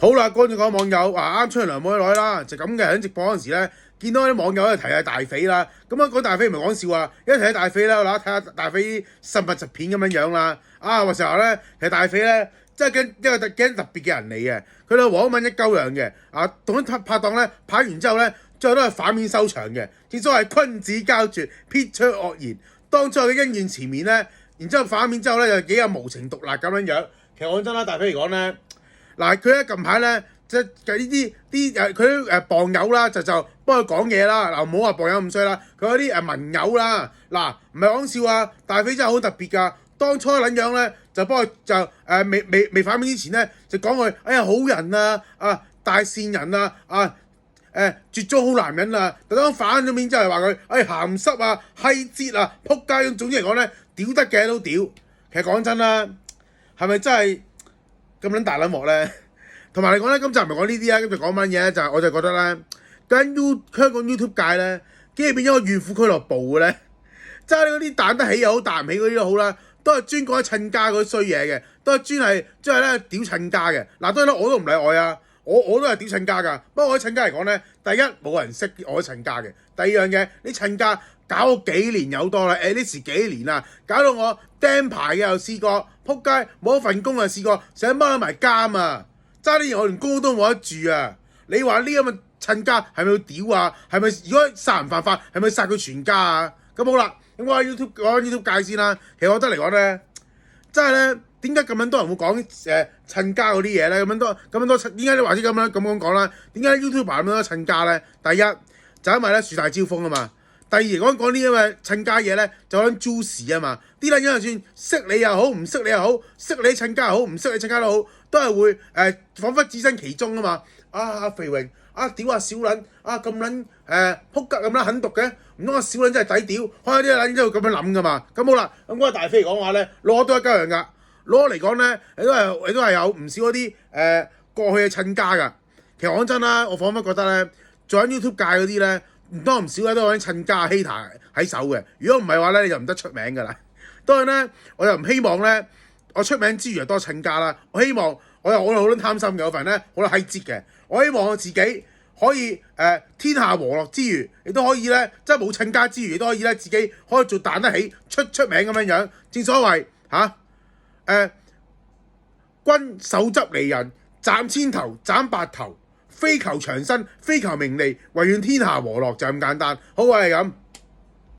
好啦，跟住講網友啱出嚟冇幾耐啦，就咁嘅喺直播嗰陣時咧，見到啲網友喺度提下大匪啦，咁啊講大匪唔係講笑啊，一提下大匪咧，睇下大匪實物實片咁樣啦，話時候咧，其實大匪咧真係一個特別嘅人嚟嘅，佢哋黃敏一鳩樣嘅，同啲拍檔咧拍完之後咧，最後都係反面收場嘅，正所謂君子交絕，撇出惡言，當初嘅恩怨前面咧，然之後反面之後咧就幾有無情獨立咁樣。其實講真啦，大匪嚟講咧。嗱，佢咧近排咧，即係呢啲佢啲傍友啦，就幫佢講嘢啦。嗱，唔好話傍友咁衰啦，佢嗰啲盟友啦，嗱唔係講笑啊，大匪真係好特別㗎。當初撚樣咧，就幫佢就未反面之前咧，就講佢哎呀好人啊，大善人啊，絕咗好男人啊。等反咗面之後話佢鹹濕啊、閪節啊、撲街，總之嚟講咧，屌得嘅都屌。其實講真啦，係咪真係？咁撚大撚鑊咧，同埋嚟講咧，今集唔係講呢啲啊，今集講乜嘢咧？我就覺得咧，香港 YouTube 界咧，竟然變咗個怨婦俱樂部嘅咧，即係嗰啲彈得起又好，彈唔起嗰啲都好啦，都係專講親家嗰啲衰嘢嘅，都係專係咧屌親家嘅。嗱，當然啦，我都唔例外啊，我都係屌親家㗎。不過我啲親家嚟講咧，第一冇人識我啲親家嘅，第二樣嘢啲親家搞咗幾年有多啦，呢時幾年啦，搞到我釘牌嘅又試過。撲街冇一份工啊！試過成日踎埋監啊！爭啲嘢我連工都冇得住啊！你話呢咁嘅親家係咪要屌啊？係咪如果殺人犯法係咪殺佢全家啊？咁好啦，咁我喺 YouTube 界先啦。其實我覺得嚟講咧，真係咧點解咁樣多人會講親家嗰啲嘢咧？咁樣多點解你或者咁樣講啦？點解 YouTuber 咁多親家咧？第一就因為咧樹大招風啊嘛。第二講啲咁嘅親家嘢咧，就講 juice 啊嘛，啲撚樣就算識你又好，唔識你又好，識你親家又好，唔識你親家都好，都係會彷彿置身其中啊嘛。阿肥榮屌小撚咁撚撲吉咁撚狠毒嘅，唔通小撚真係抵屌？可能啲撚都會咁樣諗噶嘛。咁好啦，咁嗰個大匪嚟講話咧，攞都一鳩樣噶，攞嚟講咧，你都係有唔少嗰啲過去嘅親家噶。其實講真啦，我彷彿覺得咧，做緊 YouTube 界嗰啲咧。唔多唔少咧都有啲親家 hater 喺手嘅，如果唔係話咧，你就唔得出名㗎啦。當然咧，我又唔希望咧，我出名之餘又多親家啦。我希望我有好多貪心嘅，有份咧好多閪節嘅。我希望我自己可以天下和樂之餘，亦都可以咧，即係冇親家之餘，亦都可以咧自己可以做彈得起出名咁樣樣。正所謂君手執離人，斬千頭，斬百頭。非求長生，非求名利，唯願天下和樂，就咁簡單。好啊，係咁。